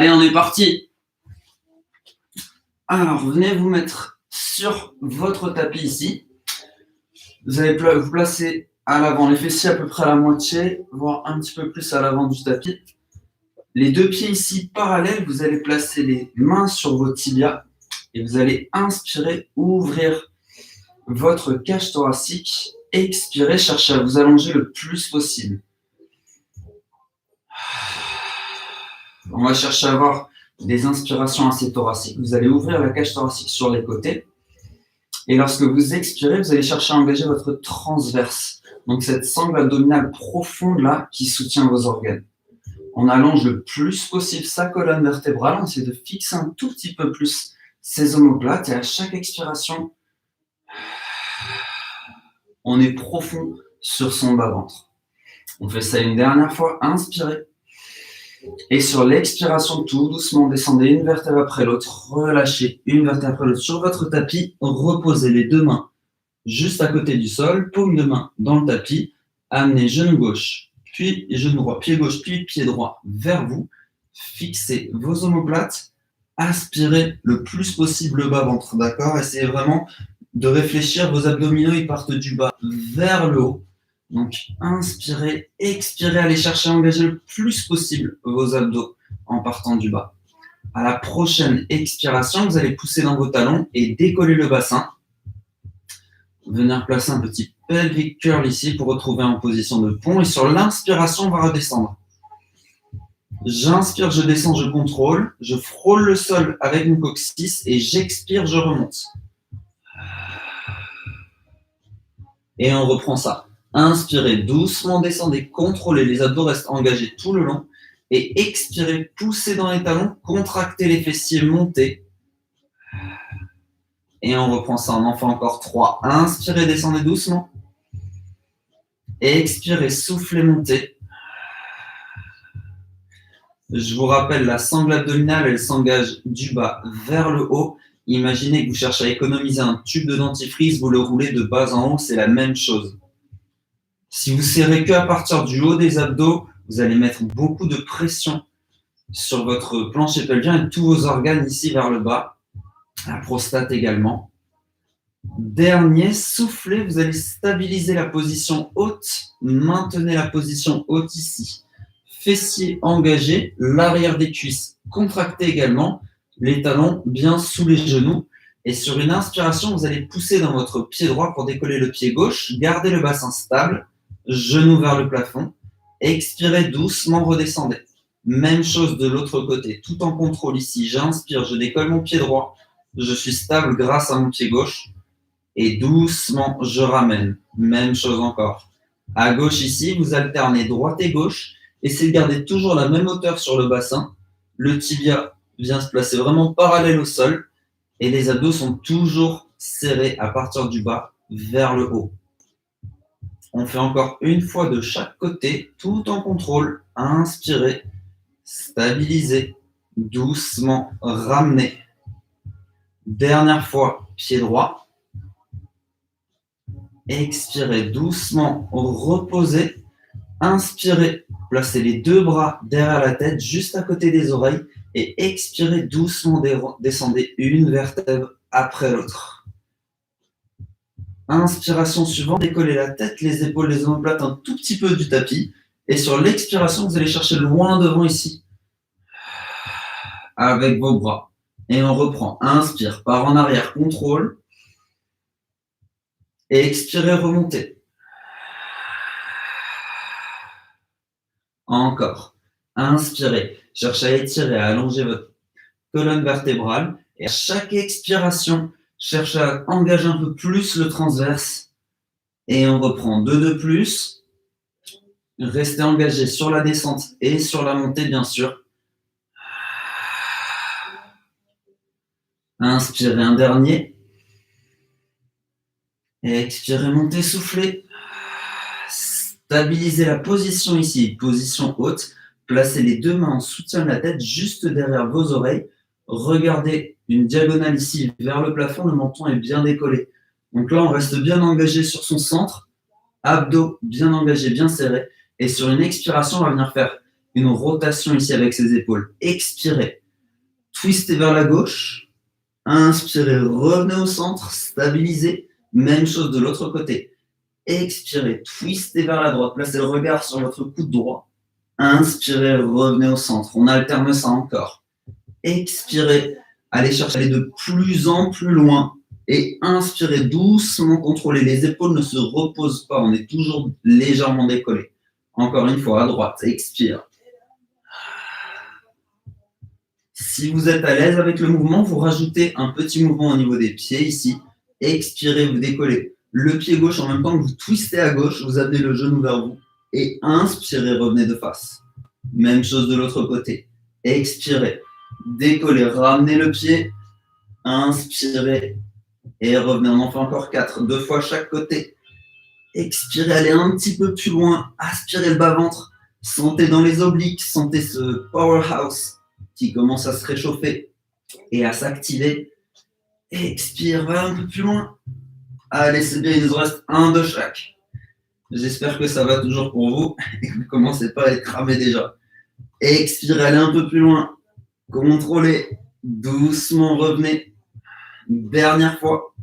Allez, on est parti. Alors, venez vous mettre sur votre tapis ici. Vous allez vous placer à l'avant, les fessiers à peu près à la moitié, voire un petit peu plus à l'avant du tapis. Les deux pieds ici parallèles, vous allez placer les mains sur vos tibias et vous allez inspirer, ouvrir votre cage thoracique. Expirez, cherchez à vous allonger le plus possible. On va chercher à avoir des inspirations assez thoraciques. Vous allez ouvrir la cage thoracique sur les côtés. Et lorsque vous expirez, vous allez chercher à engager votre transverse. Donc cette sangle abdominale profonde là qui soutient vos organes. On allonge le plus possible sa colonne vertébrale. On essaie de fixer un tout petit peu plus ses omoplates. Et à chaque expiration, on est profond sur son bas-ventre. On fait ça une dernière fois. Inspirez. Et sur l'expiration, tout doucement, descendez une vertèbre après l'autre, relâchez une vertèbre après l'autre sur votre tapis, reposez les deux mains juste à côté du sol, paume de main dans le tapis, amenez genou gauche, puis genou droit, pied gauche, puis pied droit vers vous, fixez vos omoplates, aspirez le plus possible le bas-ventre, d'accord? Essayez vraiment de réfléchir, vos abdominaux ils partent du bas vers le haut. Donc, inspirez, expirez, allez chercher à engager le plus possible vos abdos en partant du bas. À la prochaine expiration, vous allez pousser dans vos talons et décoller le bassin. Venir placer un petit pelvic curl ici pour retrouver en position de pont. Et sur l'inspiration, on va redescendre. J'inspire, je descends, je contrôle. Je frôle le sol avec mon coccyx et j'expire, je remonte. Et on reprend ça. Inspirez, doucement descendez, contrôlez, les abdos restent engagés tout le long. Et expirez, poussez dans les talons, contractez les fessiers, montez. Et on reprend ça, on en fait encore 3. Inspirez, descendez doucement. Expirez, soufflez, montez. Je vous rappelle, la sangle abdominale, elle s'engage du bas vers le haut. Imaginez que vous cherchez à économiser un tube de dentifrice, vous le roulez de bas en haut, c'est la même chose. Si vous serrez que à partir du haut des abdos, vous allez mettre beaucoup de pression sur votre plancher pelvien et tous vos organes ici vers le bas, la prostate également. Dernier, soufflez, vous allez stabiliser la position haute, maintenez la position haute ici. Fessiers engagés, l'arrière des cuisses contracté également, les talons bien sous les genoux. Et sur une inspiration, vous allez pousser dans votre pied droit pour décoller le pied gauche, gardez le bassin stable, genoux vers le plafond, expirez doucement, redescendez. Même chose de l'autre côté, tout en contrôle ici. J'inspire, je décolle mon pied droit, je suis stable grâce à mon pied gauche. Et doucement, je ramène. Même chose encore. À gauche ici, vous alternez droite et gauche. Essayez de garder toujours la même hauteur sur le bassin. Le tibia vient se placer vraiment parallèle au sol. Et les abdos sont toujours serrés à partir du bas vers le haut. On fait encore une fois de chaque côté, tout en contrôle. Inspirez, stabilisez, doucement, ramenez. Dernière fois, pied droit. Expirez doucement, reposez. Inspirez, placez les deux bras derrière la tête, juste à côté des oreilles. Et expirez doucement, descendez une vertèbre après l'autre. Inspiration suivante, décollez la tête, les épaules, les omoplates un tout petit peu du tapis. Et sur l'expiration, vous allez chercher loin devant ici. Avec vos bras. Et on reprend. Inspire, part en arrière, contrôle. Et expirez, remontez. Encore. Inspirez. Cherchez à étirer, à allonger votre colonne vertébrale. Et à chaque expiration, cherchez à engager un peu plus le transverse. Et on reprend 2 de plus. Restez engagé sur la descente et sur la montée, bien sûr. Inspirez un dernier. Et expirez, montez, soufflez. Stabilisez la position ici, position haute. Placez les deux mains en soutien de la tête juste derrière vos oreilles. Regardez une diagonale ici vers le plafond, le menton est bien décollé. Donc là, on reste bien engagé sur son centre. Abdos bien engagés, bien serrés. Et sur une expiration, on va venir faire une rotation ici avec ses épaules. Expirez. Twistez vers la gauche. Inspirez, revenez au centre, stabilisez. Même chose de l'autre côté. Expirez, twistez vers la droite. Placez le regard sur votre coude droit. Inspirez, revenez au centre. On alterne ça encore. Expirez, allez chercher à aller de plus en plus loin. Et inspirez doucement, contrôlez. Les épaules ne se reposent pas. On est toujours légèrement décollé. Encore une fois, à droite. Expire. Si vous êtes à l'aise avec le mouvement, vous rajoutez un petit mouvement au niveau des pieds ici. Expirez, vous décollez le pied gauche en même temps que vous twistez à gauche, vous amenez le genou vers vous. Et inspirez, revenez de face. Même chose de l'autre côté. Expirez, décollez, ramenez le pied. Inspirez et revenez. On en fait encore 4, 2 fois chaque côté. Expirez, allez un petit peu plus loin. Aspirez le bas-ventre. Sentez dans les obliques, sentez ce powerhouse qui commence à se réchauffer et à s'activer. Expire, va un peu plus loin. Allez, c'est bien, il nous reste un de chaque. J'espère que ça va toujours pour vous et que vous ne commencez pas à être cramé déjà. Expirez, allez un peu plus loin. Contrôlez, doucement revenez. Dernière fois.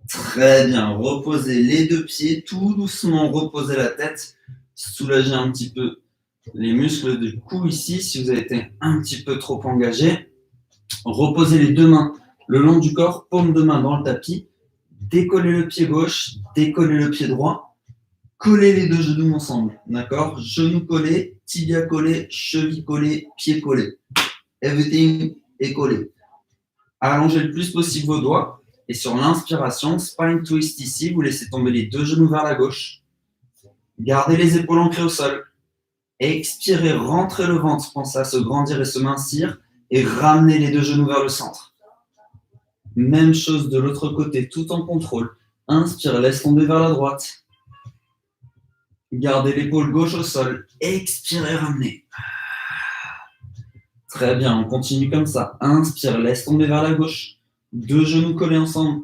Très bien, reposez les deux pieds, tout doucement, reposez la tête. Soulagez un petit peu les muscles du cou ici, si vous avez été un petit peu trop engagé. Reposez les deux mains le long du corps, paume de main dans le tapis. Décollez le pied gauche, décollez le pied droit. Collez les deux genoux ensemble, d'accord? Genoux collés, tibia collé, cheville collée, pied collé. Everything est collé. Allongez le plus possible vos doigts. Et sur l'inspiration, spine twist ici, vous laissez tomber les deux genoux vers la gauche. Gardez les épaules ancrées au sol. Expirez, rentrez le ventre, pensez à se grandir et se mincir. Et ramenez les deux genoux vers le centre. Même chose de l'autre côté, tout en contrôle. Inspire, laisse tomber vers la droite. Gardez l'épaule gauche au sol. Expirez, ramenez. Très bien, on continue comme ça. Inspire, laisse tomber vers la gauche. Deux genoux collés ensemble.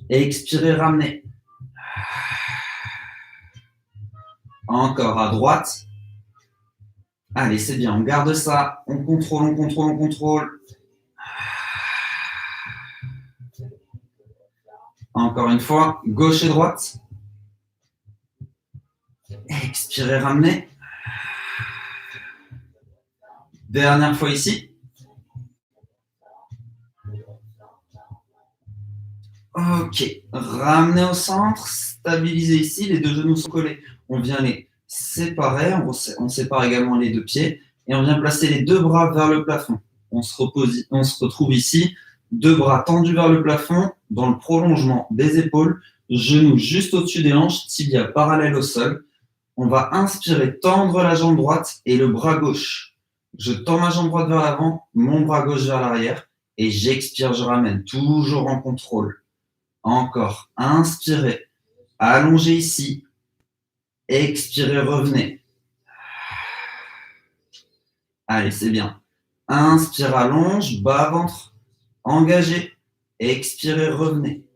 Expirez, ramenez. Encore à droite. Allez, c'est bien, on garde ça. On contrôle, on contrôle, on contrôle. Encore une fois, gauche et droite. Expirez, ramenez. Dernière fois ici. Ok, ramenez au centre, stabilisez ici, les deux genoux sont collés. On vient les séparer, on sépare également les deux pieds et on vient placer les deux bras vers le plafond. On se retrouve ici, deux bras tendus vers le plafond, dans le prolongement des épaules, genoux juste au-dessus des hanches, tibia parallèle au sol. On va inspirer, tendre la jambe droite et le bras gauche. Je tends ma jambe droite vers l'avant, mon bras gauche vers l'arrière et j'expire, je ramène, toujours en contrôle. Encore, inspirez, allongez ici, expirez, revenez. Allez, c'est bien. Inspire, allonge, bas ventre, engagez, expirez, revenez.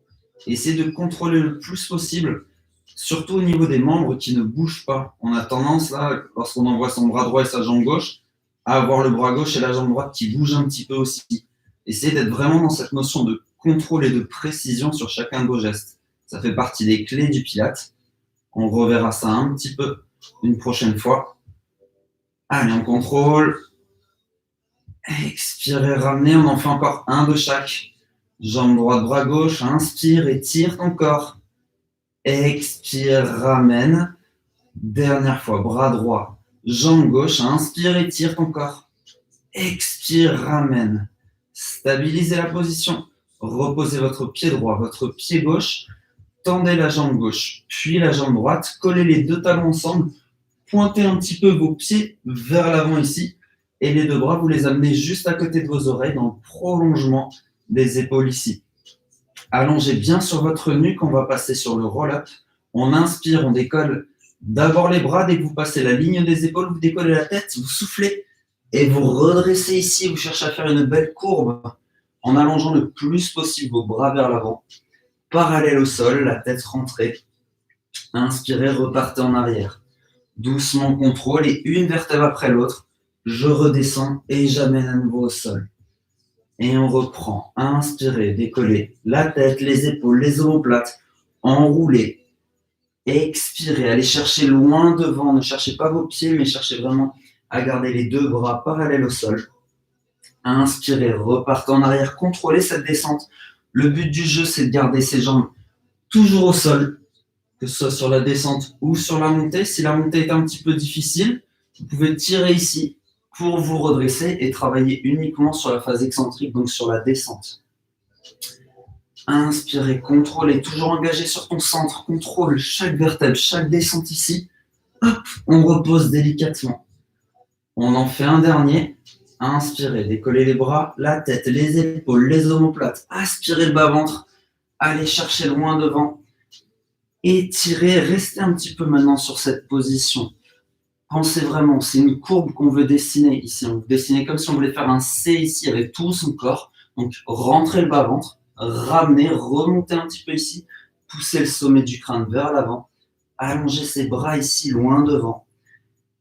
Essayez de contrôler le plus possible, surtout au niveau des membres qui ne bougent pas. On a tendance, là, lorsqu'on envoie son bras droit et sa jambe gauche, à avoir le bras gauche et la jambe droite qui bougent un petit peu aussi. Essayez d'être vraiment dans cette notion de contrôle et de précision sur chacun de vos gestes. Ça fait partie des clés du Pilates. On reverra ça un petit peu une prochaine fois. Allez, on contrôle. Expirez, ramenez. On en fait encore un de chaque. Jambe droite, bras gauche. Inspire, étire ton corps. Expire, ramène. Dernière fois, bras droit, jambe gauche. Inspire, étire ton corps. Expire, ramène. Stabilisez la position. Reposez votre pied droit, votre pied gauche, tendez la jambe gauche, puis la jambe droite, collez les deux talons ensemble, pointez un petit peu vos pieds vers l'avant ici, et les deux bras, vous les amenez juste à côté de vos oreilles, dans le prolongement des épaules ici. Allongez bien sur votre nuque, on va passer sur le roll-up. On inspire, on décolle d'abord les bras, dès que vous passez la ligne des épaules, vous décollez la tête, vous soufflez, et vous redressez ici, vous cherchez à faire une belle courbe, en allongeant le plus possible vos bras vers l'avant, parallèle au sol, la tête rentrée. Inspirez, repartez en arrière. Doucement, contrôle et une vertèbre après l'autre. Je redescends et j'amène à nouveau au sol. Et on reprend. Inspirez, décollez la tête, les épaules, les omoplates. Enroulez. Expirez, allez chercher loin devant. Ne cherchez pas vos pieds, mais cherchez vraiment à garder les deux bras parallèles au sol. Inspirez, repartez en arrière. Contrôlez cette descente. Le but du jeu, c'est de garder ses jambes toujours au sol, que ce soit sur la descente ou sur la montée. Si la montée est un petit peu difficile, vous pouvez tirer ici pour vous redresser et travailler uniquement sur la phase excentrique, donc sur la descente. Inspirez, contrôlez, toujours engagé sur ton centre, contrôle chaque vertèbre, chaque descente ici. Hop, on repose délicatement. On en fait un dernier. Inspirez, décollez les bras, la tête, les épaules, les omoplates. Aspirez le bas-ventre. Allez chercher loin devant. Étirez, restez un petit peu maintenant sur cette position. Pensez vraiment, c'est une courbe qu'on veut dessiner ici. On veut dessiner comme si on voulait faire un C ici avec tout son corps. Donc, rentrez le bas-ventre, ramenez, remontez un petit peu ici, poussez le sommet du crâne vers l'avant, allongez ses bras ici, loin devant,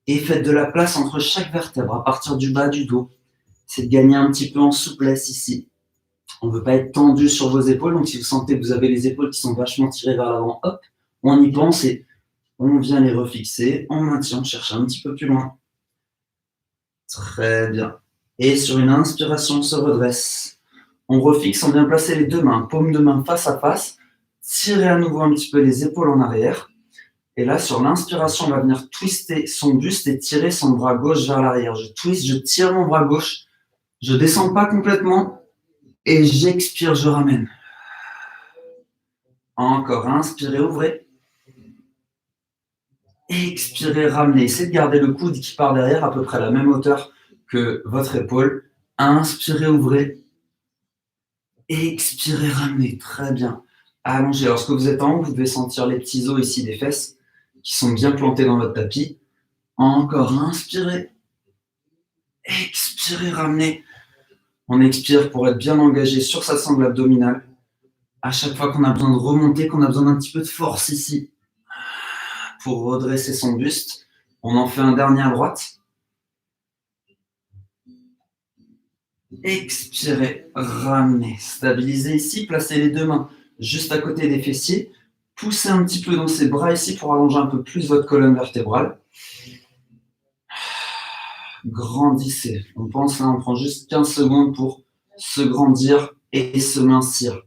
et faites de la place entre chaque vertèbre à partir du bas du dos. C'est de gagner un petit peu en souplesse ici. On ne veut pas être tendu sur vos épaules, donc si vous sentez que vous avez les épaules qui sont vachement tirées vers l'avant, hop, on y pense et on vient les refixer, on maintient, on cherche un petit peu plus loin. Très bien. Et sur une inspiration, on se redresse. On refixe, on vient placer les deux mains, paume de main face à face. Tirez à nouveau un petit peu les épaules en arrière. Et là, sur l'inspiration, on va venir twister son buste et tirer son bras gauche vers l'arrière. Je twist, je tire mon bras gauche. Je ne descends pas complètement. Et j'expire, je ramène. Encore, inspirez, ouvrez. Expirez, ramenez. Essayez de garder le coude qui part derrière à peu près à la même hauteur que votre épaule. Inspirez, ouvrez. Expirez, ramenez. Très bien. Allongez. Lorsque vous êtes en haut, vous devez sentir les petits os ici des fesses qui sont bien plantés dans votre tapis. Encore, inspirez. Expirez, ramenez. On expire pour être bien engagé sur sa sangle abdominale. À chaque fois qu'on a besoin de remonter, qu'on a besoin d'un petit peu de force ici pour redresser son buste, on en fait un dernier à droite. Expirez, ramenez, stabilisez ici, placez les deux mains juste à côté des fessiers, poussez un petit peu dans ses bras ici pour allonger un peu plus votre colonne vertébrale. Grandissez. On pense là, on prend juste 15 secondes pour se grandir et se mincir.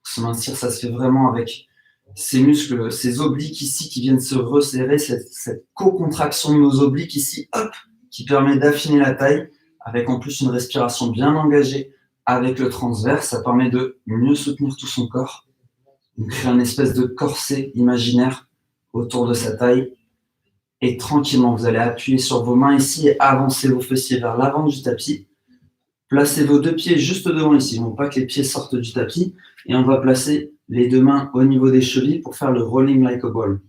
Se mincir, ça se fait vraiment avec ces muscles, ces obliques ici qui viennent se resserrer, cette co-contraction de nos obliques ici, hop, qui permet d'affiner la taille, avec en plus une respiration bien engagée avec le transverse. Ça permet de mieux soutenir tout son corps, de créer une espèce de corset imaginaire autour de sa taille. Et tranquillement, vous allez appuyer sur vos mains ici et avancer vos fessiers vers l'avant du tapis. Placez vos deux pieds juste devant ici, non pas que les pieds sortent du tapis. Et on va placer les deux mains au niveau des chevilles pour faire le rolling like a ball.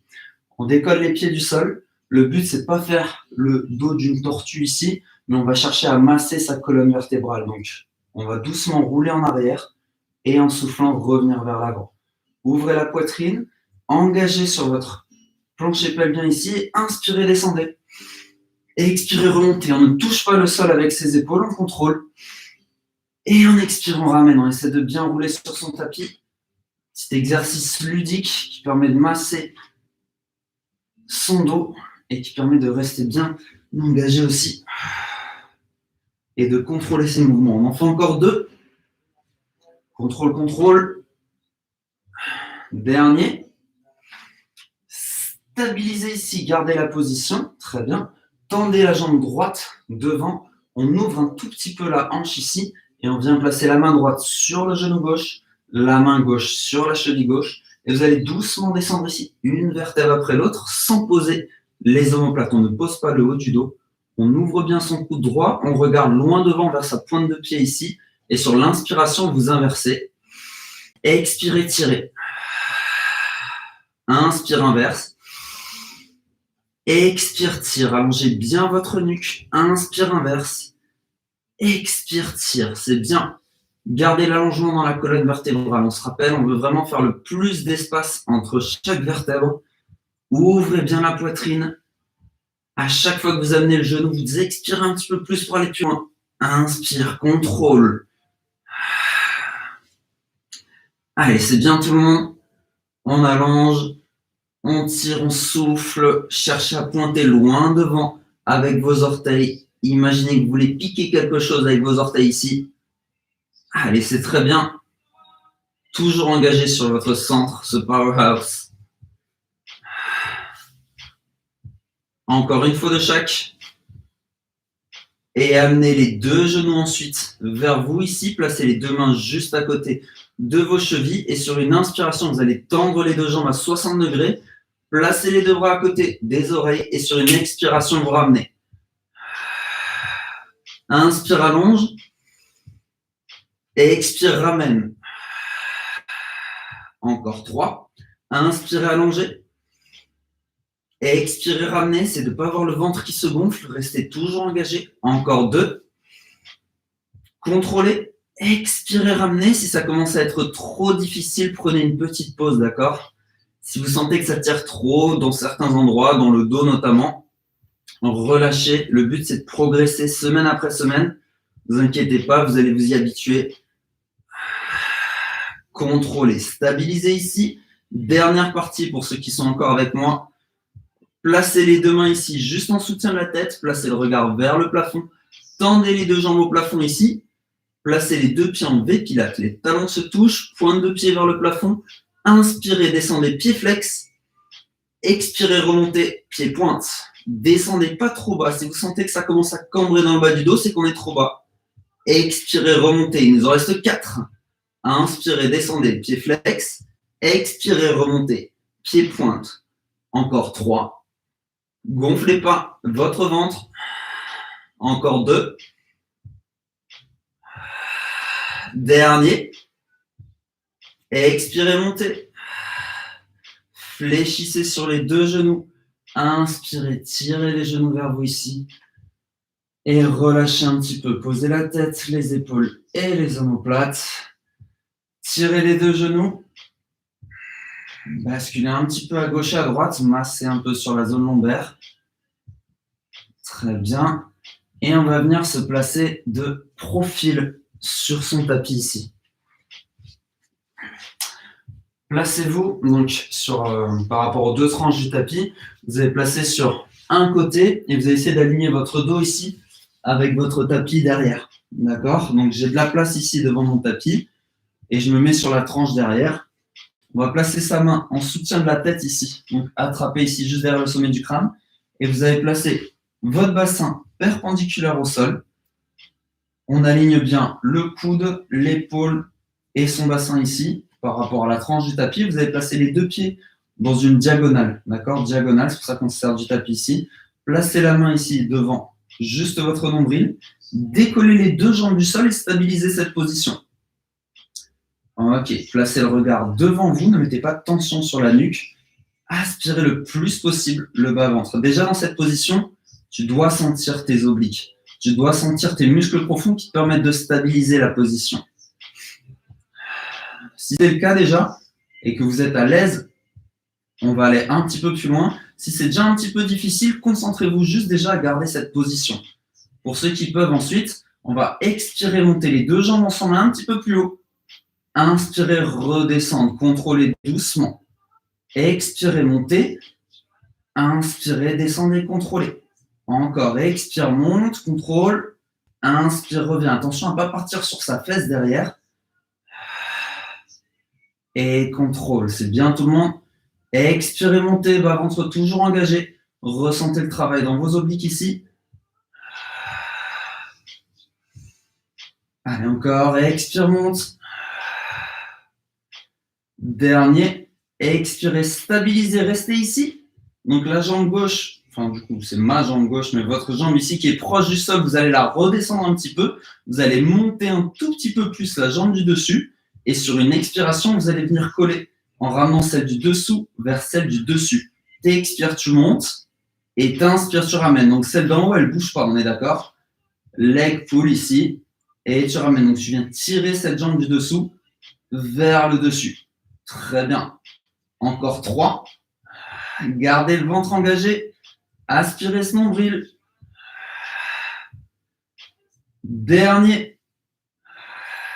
On décolle les pieds du sol. Le but, c'est de ne pas faire le dos d'une tortue ici, mais on va chercher à masser sa colonne vertébrale. Donc, on va doucement rouler en arrière et en soufflant, revenir vers l'avant. Ouvrez la poitrine, engagez sur votre plancher pelvien ici, inspirez, descendez. Et expirez, remontez. On ne touche pas le sol avec ses épaules, on contrôle. Et en expirant, on ramène. On essaie de bien rouler sur son tapis. Cet exercice ludique qui permet de masser son dos et qui permet de rester bien engagé aussi. Et de contrôler ses mouvements. On en fait encore deux. Contrôle, contrôle. Dernier. Stabilisez ici, gardez la position. Très bien. Tendez la jambe droite devant. On ouvre un tout petit peu la hanche ici. Et on vient placer la main droite sur le genou gauche, la main gauche sur la cheville gauche. Et vous allez doucement descendre ici, une vertèbre après l'autre, sans poser les omoplates. On ne pose pas le haut du dos. On ouvre bien son coude droit. On regarde loin devant vers sa pointe de pied ici. Et sur l'inspiration, vous inversez. Expirez, tirez. Inspire, inverse. Expire, tire. Allongez bien votre nuque. Inspire, inverse. Expire, tire. C'est bien. Gardez l'allongement dans la colonne vertébrale. On se rappelle, on veut vraiment faire le plus d'espace entre chaque vertèbre Ouvrez bien la poitrine. À chaque fois que vous amenez le genou, vous expirez un petit peu plus pour aller plus loin. Inspire, contrôle. Allez, c'est bien tout le monde. On allonge, on tire, on souffle. Cherchez à pointer loin devant avec vos orteils. Imaginez que vous voulez piquer quelque chose avec vos orteils ici. Allez, c'est très bien. Toujours engagé sur votre centre, ce powerhouse. Encore une fois de chaque. Et amenez les deux genoux ensuite vers vous ici. Placez les deux mains juste à côté de vos chevilles. Et sur une inspiration, vous allez tendre les deux jambes à 60 degrés. Placez les deux bras à côté des oreilles. Et sur une expiration, vous ramenez. Inspire, allonge. Et expire, ramène. Encore 3. Inspirez, allongez. Et expirez, ramenez. C'est de ne pas avoir le ventre qui se gonfle. Restez toujours engagé. Encore 2. Contrôlez. Expirez, ramenez. Si ça commence à être trop difficile, prenez une petite pause, d'accord? Si vous sentez que ça tire trop dans certains endroits, dans le dos notamment, relâchez. Le but, c'est de progresser semaine après semaine. Ne vous inquiétez pas, vous allez vous y habituer. Contrôlez. Stabilisez ici. Dernière partie pour ceux qui sont encore avec moi. Placez les deux mains ici, juste en soutien de la tête. Placez le regard vers le plafond. Tendez les deux jambes au plafond ici. Placez les deux pieds en V pilates. Les talons se touchent. Pointe de pied vers le plafond. Inspirez, descendez, pied flex. Expirez, remontez, pied pointe. Descendez pas trop bas. Si vous sentez que ça commence à cambrer dans le bas du dos, c'est qu'on est trop bas. Expirez, remontez. Il nous en reste 4. Inspirez, descendez, pied flex. Expirez, remontez, pied pointe. Encore 3. Gonflez pas votre ventre. Encore 2. Dernier. Expirez, montez. Fléchissez sur les deux genoux. Inspirez, tirez les genoux vers vous ici. Et relâchez un petit peu. Posez la tête, les épaules et les omoplates. Tirez les deux genoux. Basculez un petit peu à gauche et à droite. Massez un peu sur la zone lombaire. Très bien. Et on va venir se placer de profil sur son tapis ici. Placez-vous donc par rapport aux deux tranches du tapis. Vous allez placer sur un côté et vous allez essayer d'aligner votre dos ici avec votre tapis derrière. D'accord? Donc j'ai de la place ici devant mon tapis et je me mets sur la tranche derrière. On va placer sa main en soutien de la tête ici. Donc attrapez ici juste derrière le sommet du crâne. Et vous allez placer votre bassin perpendiculaire au sol. On aligne bien le coude, l'épaule et son bassin ici par rapport à la tranche du tapis. Vous allez placer les deux pieds dans une diagonale. D'accord? Diagonale, c'est pour ça qu'on se sert du tapis ici. Placez la main ici devant juste votre nombril. Décollez les deux jambes du sol et stabilisez cette position. Ok, placez le regard devant vous, ne mettez pas de tension sur la nuque. Aspirez le plus possible le bas-ventre. Déjà dans cette position, tu dois sentir tes obliques. Tu dois sentir tes muscles profonds qui te permettent de stabiliser la position. Si c'est le cas déjà et que vous êtes à l'aise, on va aller un petit peu plus loin. Si c'est déjà un petit peu difficile, concentrez-vous juste déjà à garder cette position. Pour ceux qui peuvent ensuite, on va expirer, monter les deux jambes ensemble un petit peu plus haut. Inspirez, redescendre, contrôlez doucement. Expirez, montez. Inspirez, descendez, contrôlez. Encore, expire, monte, contrôle. Inspire, revient. Attention à ne pas partir sur sa fesse derrière. Et contrôle, c'est bien tout le monde. Expirez, montez, bas ventre toujours engagé. Ressentez le travail dans vos obliques ici. Allez, encore, expire, monte. Dernier, expirez, stabilisez, restez ici. Donc la jambe gauche, enfin du coup c'est ma jambe gauche, mais votre jambe ici qui est proche du sol, vous allez la redescendre un petit peu. Vous allez monter un tout petit peu plus la jambe du dessus. Et sur une expiration, vous allez venir coller en ramenant celle du dessous vers celle du dessus. T'expires, tu montes. Et t'inspires, tu ramènes. Donc celle d'en haut, elle ne bouge pas, on est d'accord? Leg pull ici. Et tu ramènes. Donc tu viens tirer cette jambe du dessous vers le dessus. Très bien. Encore 3. Gardez le ventre engagé. Aspirez ce nombril. Dernier.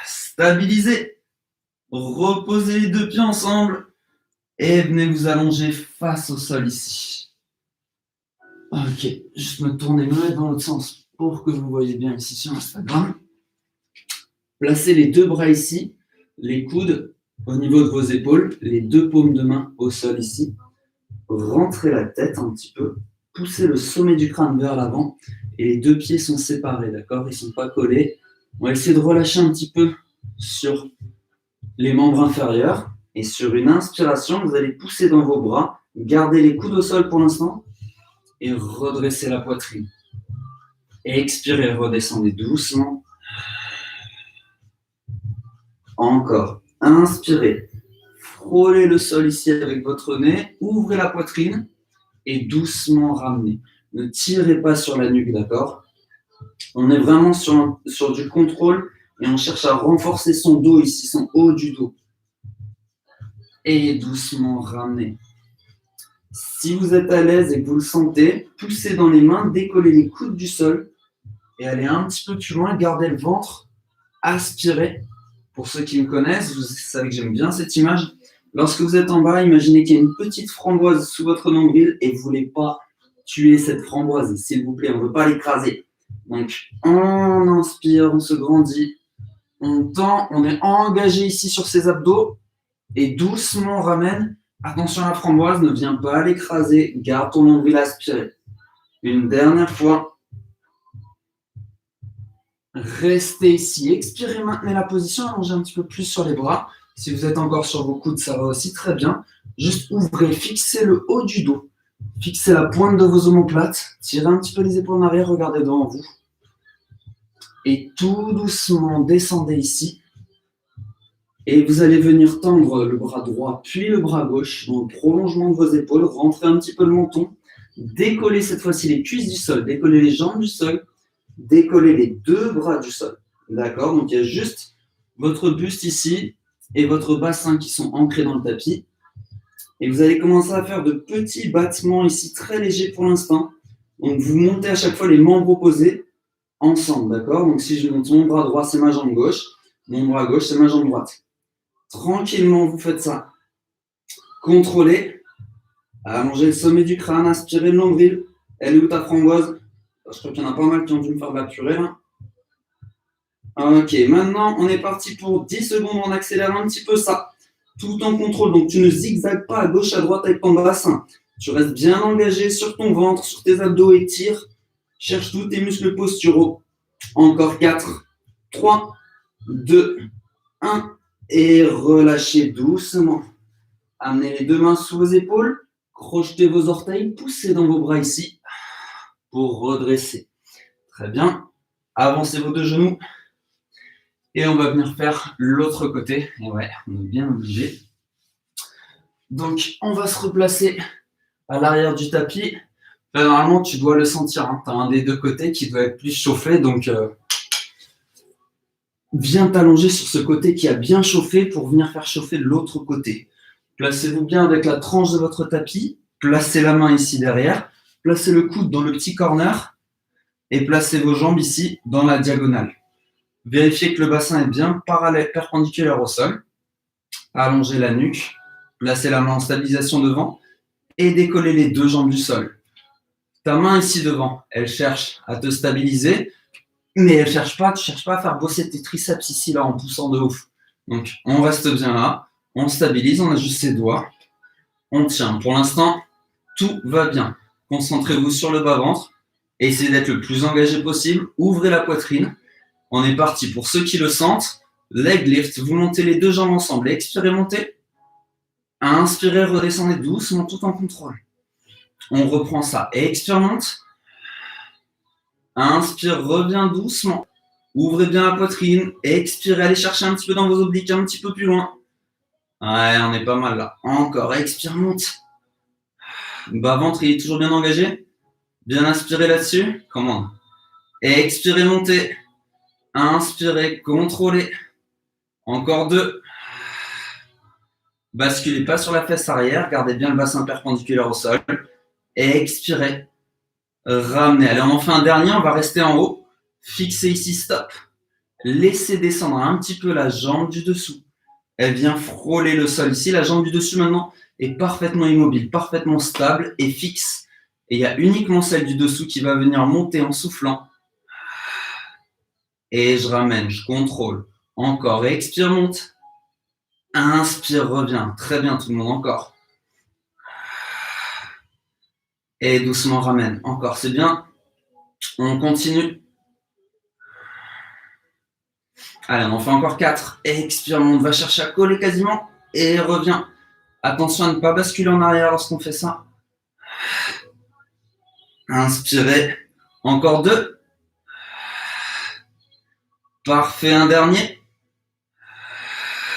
Stabilisez. Reposez les deux pieds ensemble. Et venez vous allonger face au sol ici. Ok, juste me tourner, me mettre dans l'autre sens pour que vous voyez bien ici sur Instagram. Placez les deux bras ici, les coudes au niveau de vos épaules, les deux paumes de main au sol ici. Rentrez la tête un petit peu, poussez le sommet du crâne vers l'avant et les deux pieds sont séparés, d'accord? Ils ne sont pas collés. On va essayer de relâcher un petit peu sur les membres inférieurs et sur une inspiration, vous allez pousser dans vos bras, gardez les coudes au sol pour l'instant et redressez la poitrine. Expirez, redescendez doucement. Encore. Inspirez. Frôlez le sol ici avec votre nez. Ouvrez la poitrine et doucement ramenez. Ne tirez pas sur la nuque, d'accord? On est vraiment sur du contrôle et on cherche à renforcer son dos ici, son haut du dos. Et doucement ramenez. Si vous êtes à l'aise et que vous le sentez, poussez dans les mains, décollez les coudes du sol et allez un petit peu plus loin, gardez le ventre, aspirez. Pour ceux qui me connaissent, vous savez que j'aime bien cette image. Lorsque vous êtes en bas, imaginez qu'il y a une petite framboise sous votre nombril et vous ne voulez pas tuer cette framboise, s'il vous plaît, on ne veut pas l'écraser. Donc, on inspire, on se grandit, on tend, on est engagé ici sur ses abdos et doucement on ramène. Attention, la framboise ne vient pas l'écraser, garde ton nombril aspiré. Une dernière fois. Restez ici, expirez, maintenez la position, allongez un petit peu plus sur les bras. Si vous êtes encore sur vos coudes, ça va aussi très bien. Juste ouvrez, fixez le haut du dos. Fixez la pointe de vos omoplates. Tirez un petit peu les épaules en arrière, regardez devant vous. Et tout doucement, descendez ici. Et vous allez venir tendre le bras droit, puis le bras gauche, dans le prolongement de vos épaules. Rentrez un petit peu le menton. Décollez cette fois-ci les cuisses du sol, décollez les jambes du sol. Décollez les deux bras du sol. D'accord? Donc, il y a juste votre buste ici et votre bassin qui sont ancrés dans le tapis. Et vous allez commencer à faire de petits battements ici, très légers pour l'instant. Donc, vous montez à chaque fois les membres opposés ensemble. D'accord? Donc, si je monte mon bras droit, c'est ma jambe gauche. Mon bras gauche, c'est ma jambe droite. Tranquillement, vous faites ça. Contrôlez. Allongez le sommet du crâne, aspirez le nombril. Elle est où ta framboise? Je crois qu'il y en a pas mal qui ont dû me faire de la purée là. Ok, maintenant on est parti pour 10 secondes, on accélère un petit peu ça, tout en contrôle. Donc tu ne zigzags pas à gauche, à droite avec ton bassin. Tu restes bien engagé sur ton ventre, sur tes abdos et tire. Cherche tous tes muscles posturaux. Encore 4, 3, 2, 1. Et relâchez doucement. Amenez les deux mains sous vos épaules. Crochetez vos orteils, poussez dans vos bras ici. Pour redresser. Très bien. Avancez vos deux genoux. Et on va venir faire l'autre côté. Et ouais, on est bien obligé. Donc, on va se replacer à l'arrière du tapis. Là, normalement, tu dois le sentir. Hein. Tu as un des deux côtés qui doit être plus chauffé. Donc, viens t'allonger sur ce côté qui a bien chauffé pour venir faire chauffer l'autre côté. Placez-vous bien avec la tranche de votre tapis. Placez la main ici derrière. Placez le coude dans le petit corner et placez vos jambes ici dans la diagonale. Vérifiez que le bassin est bien parallèle, perpendiculaire au sol. Allongez la nuque. Placez la main en stabilisation devant et décollez les deux jambes du sol. Ta main ici devant, elle cherche à te stabiliser, mais tu ne cherches pas à faire bosser tes triceps ici là en poussant de ouf. Donc on reste bien là, on stabilise, on ajuste ses doigts, on tient. Pour l'instant, tout va bien. Concentrez-vous sur le bas-ventre. Essayez d'être le plus engagé possible. Ouvrez la poitrine. On est parti. Pour ceux qui le sentent, leg lift. Vous montez les deux jambes ensemble. Expirez, montez. Inspirez, redescendez doucement tout en contrôle. On reprend ça. Expire, monte. Inspire, reviens doucement. Ouvrez bien la poitrine. Expirez, allez chercher un petit peu dans vos obliques, un petit peu plus loin. Ouais, on est pas mal là. Encore. Expire, monte. Bas-ventre, il est toujours bien engagé. Bien inspiré là-dessus. Commande. Expirez, montez. Inspirez, contrôlez. Encore 2. Basculez pas sur la fesse arrière, gardez bien le bassin perpendiculaire au sol. Et expirez. Ramenez. Allez, on en fait un dernier, on va rester en haut. Fixez ici, stop. Laissez descendre un petit peu la jambe du dessous. Elle vient frôler le sol ici. La jambe du dessus maintenant est parfaitement immobile, parfaitement stable et fixe. Et il y a uniquement celle du dessous qui va venir monter en soufflant. Et je ramène, je contrôle. Encore, expire, monte. Inspire, reviens. Très bien tout le monde, encore. Et doucement ramène. Encore, c'est bien. On continue. Allez, on en fait encore 4. Expire, monte, va chercher à coller quasiment. Et reviens. Attention à ne pas basculer en arrière lorsqu'on fait ça. Inspirez. Encore 2. Parfait, un dernier.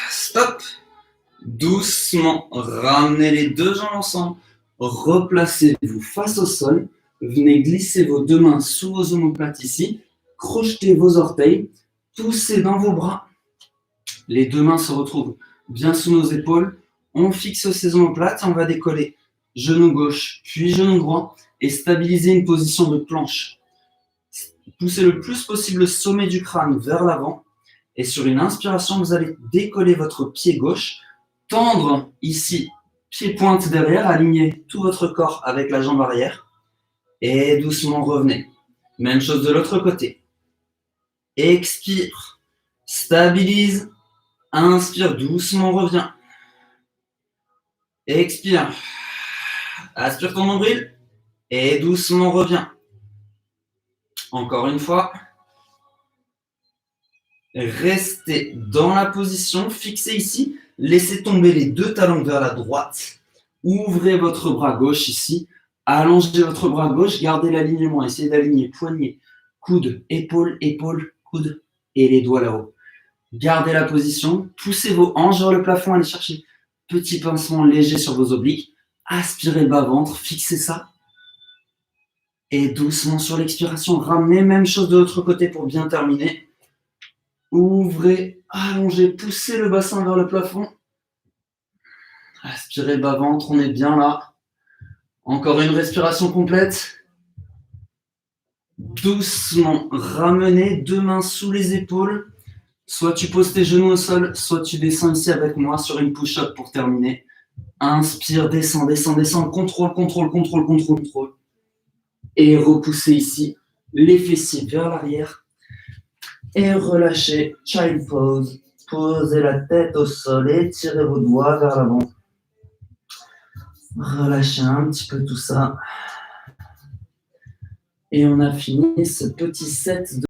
Stop. Doucement, ramenez les deux jambes ensemble. Replacez-vous face au sol. Venez glisser vos deux mains sous vos omoplates ici. Crochetez vos orteils. Poussez dans vos bras. Les deux mains se retrouvent bien sous nos épaules. On fixe ces omoplates et on va décoller genou gauche, puis genou droit et stabiliser une position de planche. Poussez le plus possible le sommet du crâne vers l'avant. Et sur une inspiration, vous allez décoller votre pied gauche, tendre ici, pied pointe derrière, aligner tout votre corps avec la jambe arrière. Et doucement revenez. Même chose de l'autre côté. Expire, stabilise, inspire, doucement reviens. Expire, aspire ton nombril et doucement reviens. Encore une fois. Restez dans la position, fixez ici, laissez tomber les deux talons vers la droite, ouvrez votre bras gauche ici, allongez votre bras gauche, gardez l'alignement, essayez d'aligner poignet, coude, épaule, épaule, coude et les doigts là-haut. Gardez la position, poussez vos hanches vers le plafond, allez chercher petit pincement léger sur vos obliques, aspirez le bas-ventre, fixez ça. Et doucement sur l'expiration, ramenez, même chose de l'autre côté pour bien terminer. Ouvrez, allongez, poussez le bassin vers le plafond. Aspirez bas-ventre, on est bien là. Encore une respiration complète. Doucement, ramenez deux mains sous les épaules. Soit tu poses tes genoux au sol, soit tu descends ici avec moi sur une push-up pour terminer. Inspire, descends, descends, descends. Contrôle, contrôle, contrôle, contrôle, contrôle. Et repoussez ici les fessiers vers l'arrière. Et relâchez, child pose. Posez la tête au sol et tirez vos doigts vers l'avant. Relâchez un petit peu tout ça. Et on a fini ce petit set de